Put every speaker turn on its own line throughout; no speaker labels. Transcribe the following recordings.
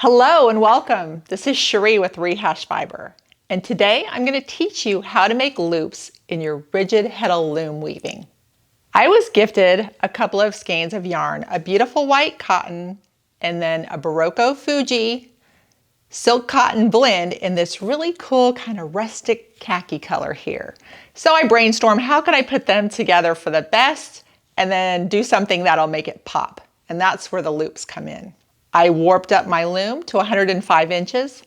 Hello and welcome. This is Cherie with Rehashfiber, and today I'm going to teach you how to make loops in your rigid heddle loom weaving. I was gifted a couple of skeins of yarn, a beautiful white cotton and then a Barocco Fuji silk cotton blend in this really cool kind of rustic khaki color here. So I brainstormed, how can I put them together for the best and then do something that'll make it pop? And that's where the loops come in. I warped up my loom to 105 inches.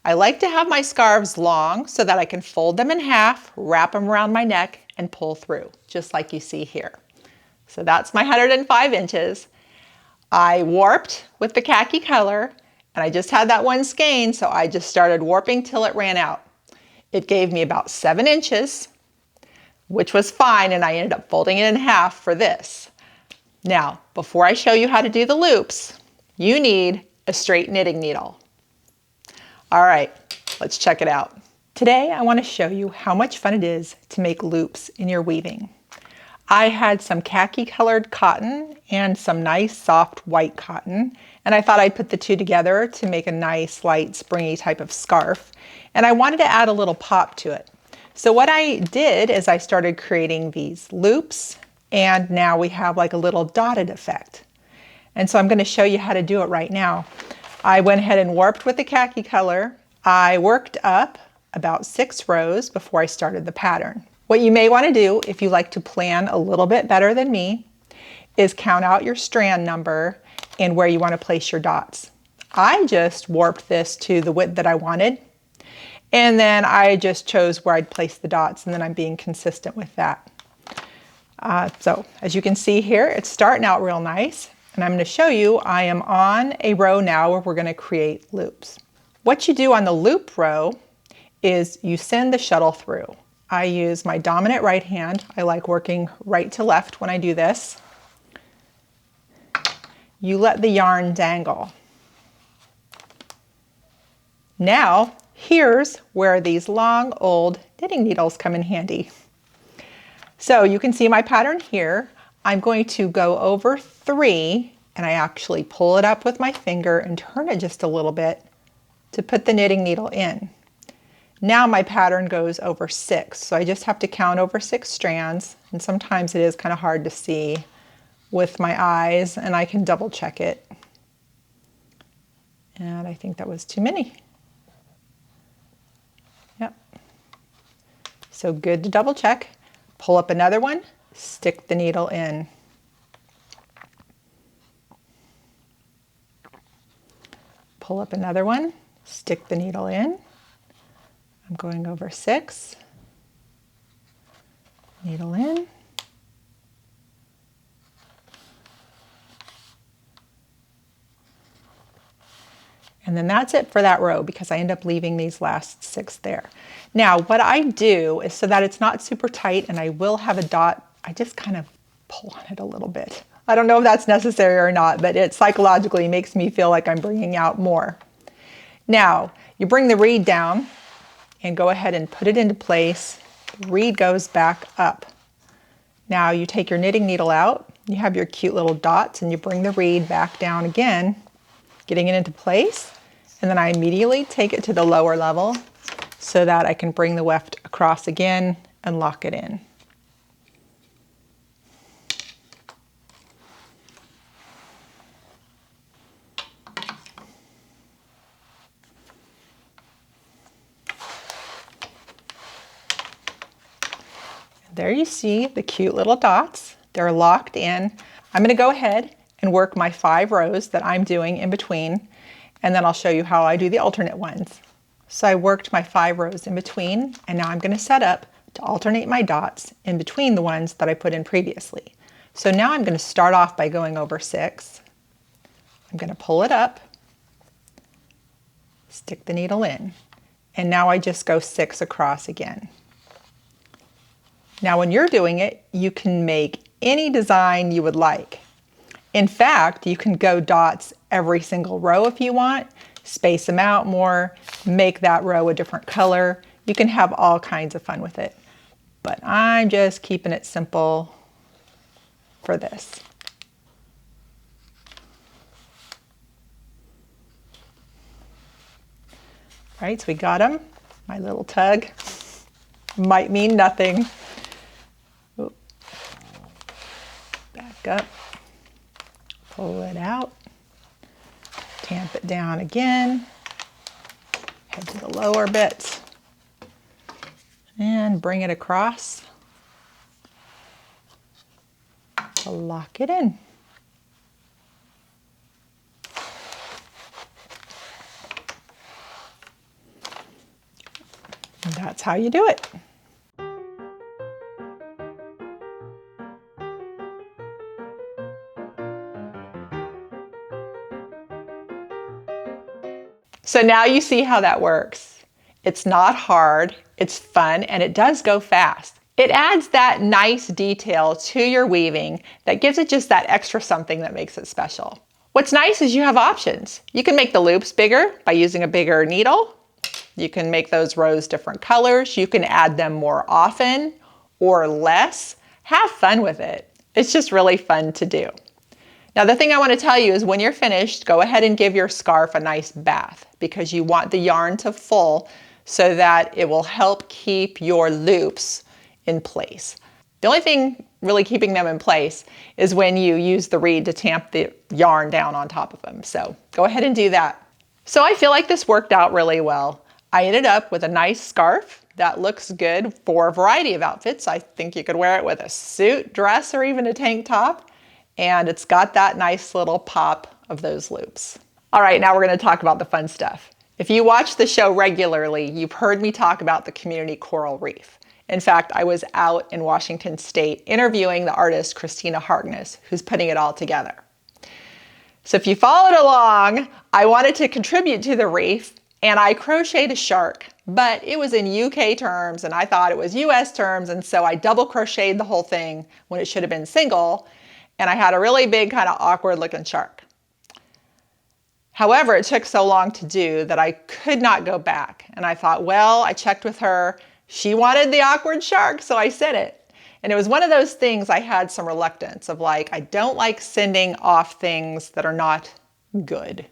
I like to have my scarves long so that I can fold them in half, wrap them around my neck, and pull through, just like you see here. So that's my 105 inches. I warped with the khaki color, and I just had that one skein, so I just started warping till it ran out. It gave me about 7 inches, which was fine, and I ended up folding it in half for this. Now, before I show you how to do the loops, you need a straight knitting needle. All right, let's check it out. Today, I want to show you how much fun it is to make loops in your weaving. I had some khaki colored cotton and some nice soft white cotton, and I thought I'd put the two together to make a nice light springy type of scarf, and I wanted to add a little pop to it. So what I did is I started creating these loops, and now we have like a little dotted effect. And so I'm going to show you how to do it right now. I went ahead and warped with the khaki color. I worked up about 6 rows before I started the pattern. What you may want to do, if you like to plan a little bit better than me, is count out your strand number and where you want to place your dots. I just warped this to the width that I wanted, and then I just chose where I'd place the dots, and then I'm being consistent with that. So as you can see here, it's starting out real nice. And I'm going to show you, I am on a row now where we're going to create loops. What you do on the loop row is you send the shuttle through. I use my dominant right hand. I like working right to left when I do this. You let the yarn dangle. Now, here's where these long old knitting needles come in handy. So you can see my pattern here. I'm going to go over 3, and I actually pull it up with my finger and turn it just a little bit to put the knitting needle in. Now my pattern goes over 6, so I just have to count over 6 strands, and sometimes it is kind of hard to see with my eyes, and I can double check it. And I think that was too many. Yep. So good to double check. Pull up another one. Stick the needle in. Pull up another one, stick the needle in. I'm going over 6. Needle in. And then that's it for that row, because I end up leaving these last 6 there. Now what I do is, so that it's not super tight and I will have a dot, I just kind of pull on it a little bit. I don't know if that's necessary or not, but it psychologically makes me feel like I'm bringing out more. Now you bring the reed down and go ahead and put it into place. The reed goes back up. Now you take your knitting needle out, you have your cute little dots, and you bring the reed back down again, getting it into place. And then I immediately take it to the lower level so that I can bring the weft across again and lock it in. There you see the cute little dots. They're locked in. I'm going to go ahead and work my 5 rows that I'm doing in between, and then I'll show you how I do the alternate ones. So I worked my 5 rows in between, and now I'm going to set up to alternate my dots in between the ones that I put in previously. So now I'm going to start off by going over 6. I'm going to pull it up, stick the needle in, and now I just go 6 across again. Now when you're doing it, you can make any design you would like. In fact, you can go dots every single row if you want, space them out more, make that row a different color. You can have all kinds of fun with it. But I'm just keeping it simple for this. Right, so we got them. My little tug might mean nothing. Oop. Back up, pull it out, tamp it down again, head to the lower bits, and bring it across to lock it in. And that's how you do it. So now you see how that works. It's not hard, it's fun, and it does go fast. It adds that nice detail to your weaving that gives it just that extra something that makes it special. What's nice is you have options. You can make the loops bigger by using a bigger needle. You can make those rows different colors. You can add them more often or less. Have fun with it. It's just really fun to do. Now the thing I want to tell you is when you're finished, go ahead and give your scarf a nice bath because you want the yarn to full so that it will help keep your loops in place. The only thing really keeping them in place is when you use the reed to tamp the yarn down on top of them. So go ahead and do that. So I feel like this worked out really well. I ended up with a nice scarf that looks good for a variety of outfits. I think you could wear it with a suit, dress, or even a tank top. And it's got that nice little pop of those loops. All right, now we're going to talk about the fun stuff. If you watch the show regularly, you've heard me talk about the community coral reef. In fact, I was out in Washington State interviewing the artist Christina Harkness, who's putting it all together. So if you followed along, I wanted to contribute to the reef, and I crocheted a shark, but it was in UK terms, and I thought it was US terms, and so I double crocheted the whole thing when it should have been single, and I had a really big kind of awkward looking shark. However, it took so long to do that I could not go back, and I thought, well, I checked with her. She wanted the awkward shark, so I sent it. And it was one of those things I had some reluctance of like, I don't like sending off things that are not good.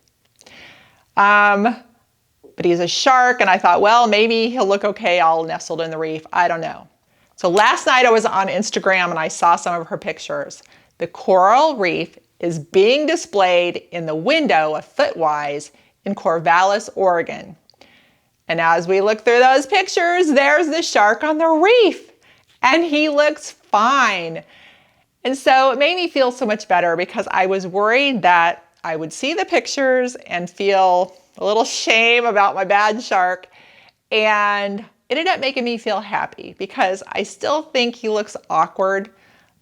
But he's a shark, and I thought, well, maybe he'll look okay all nestled in the reef. I don't know. So last night I was on Instagram and I saw some of her pictures. The coral reef is being displayed in the window of Footwise in Corvallis, Oregon. And as we look through those pictures, there's the shark on the reef, and he looks fine. And so it made me feel so much better because I was worried that I would see the pictures and feel a little shame about my bad shark, and it ended up making me feel happy because I still think he looks awkward,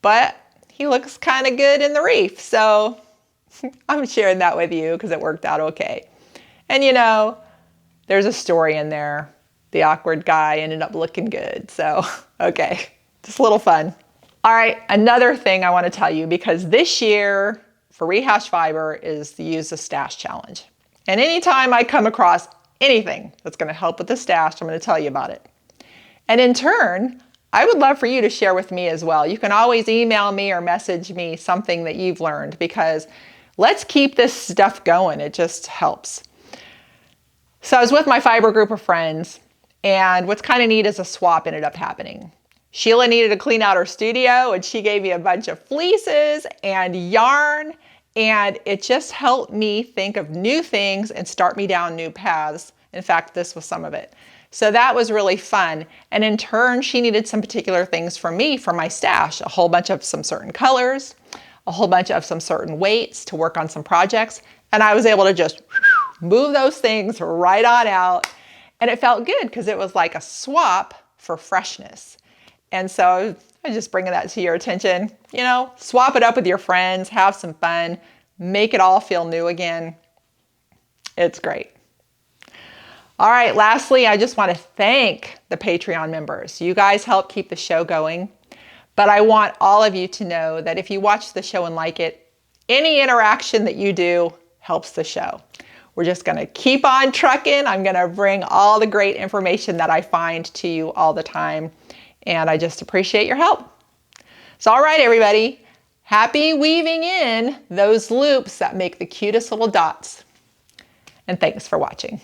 but he looks kind of good in the reef. So I'm sharing that with you because it worked out okay. And you know, there's a story in there. The awkward guy ended up looking good. So, okay, just a little fun. All right, another thing I want to tell you, because this year for Rehash Fiber is the Use the Stash Challenge. And anytime I come across anything that's going to help with the stash, I'm going to tell you about it. And in turn, I would love for you to share with me as well. You can always email me or message me something that you've learned, because let's keep this stuff going. It just helps. So I was with my fiber group of friends, and what's kind of neat is a swap ended up happening. Sheila needed to clean out her studio, and she gave me a bunch of fleeces and yarn, and it just helped me think of new things and start me down new paths. In fact, this was some of it. So that was really fun. And in turn, she needed some particular things from me for my stash, a whole bunch of some certain colors, a whole bunch of some certain weights to work on some projects. And I was able to just move those things right on out. And it felt good because it was like a swap for freshness. And so I'm just bringing that to your attention. You know, swap it up with your friends, have some fun, make it all feel new again. It's great. All right, lastly, I just want to thank the Patreon members. You guys help keep the show going. But I want all of you to know that if you watch the show and like it, any interaction that you do helps the show. We're just going to keep on trucking. I'm going to bring all the great information that I find to you all the time. And I just appreciate your help. So all right, everybody, happy weaving in those loops that make the cutest little dots. And thanks for watching.